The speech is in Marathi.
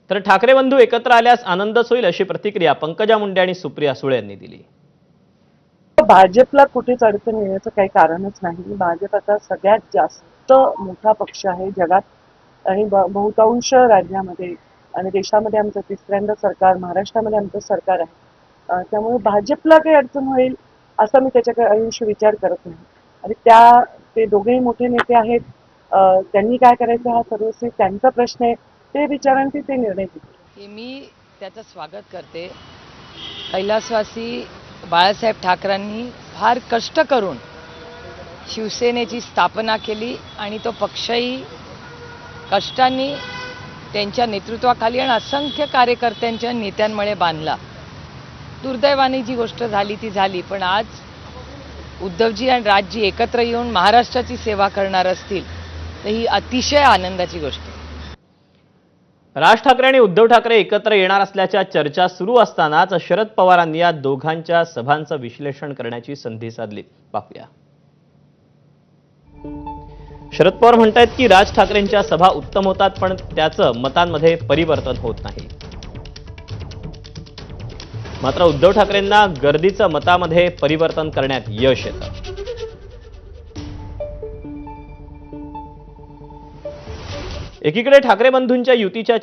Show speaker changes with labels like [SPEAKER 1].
[SPEAKER 1] तर ठाकरे बंधू एकत्र आल्यास आनंदच होईल अशी प्रतिक्रिया पंकजा मुंडे आणि सुप्रिया सुळे यांनी दिली।
[SPEAKER 2] भाजपला कुठेच अडचण येण्याचं काही कारणच नाही। भाजप आता सगळ्यात जास्त मोठा पक्ष आहे जगात आणि बहुतांश राज्यामध्ये आणि देशामध्ये आमचं तिसऱ्यांदा सरकार, महाराष्ट्रामध्ये आमचं सरकार आहे। त्यामुळे भाजपला काही अडचण होईल असं मी त्याच्याकडे आयुष्य विचार करत नाही। आणि ते दोघेही मोठे नेते आहेत, त्यांनी काय करायचं हा सर्वस्वी त्यांचा प्रश्न आहे। ते विचारांचे ते निर्णय घेतील।
[SPEAKER 3] मी त्याचं स्वागत करते। कैलासवासी बाळासाहेब ठाकरेंनी फार कष्ट करून शिवसेनेची स्थापना केली आणि तो पक्षही कष्टांनी त्यांच्या नेतृत्वाखाली आणि असंख्य कार्यकर्त्यांच्या नेत्यांमुळे बांधला। दुर्दैवाने जी गोष्ट झाली ती झाली, पण आज उद्धवजी आणि राजजी एकत्र येऊन महाराष्ट्राची सेवा करणार असतील तर ही अतिशय आनंदाची गोष्ट आहे।
[SPEAKER 1] राज ठाकरे आणि उद्धव ठाकरे एकत्र येणार असल्याच्या चर्चा सुरू असतानाच शरद पवारांनी या दोघांच्या सभांचं विश्लेषण करण्याची संधी साधली। पाहूया। शरद पवार म्हणतात की राज ठाकरेंच्या सभा उत्तम होतात, पण त्याचं मतांमध्ये परिवर्तन होत नाही। मात्र उद्धव ठाकरेंना गर्दीचं मतामध्ये परिवर्तन करण्यात यश येतं। एकीकडे ठाकरे बंधूंच्या युतीच्या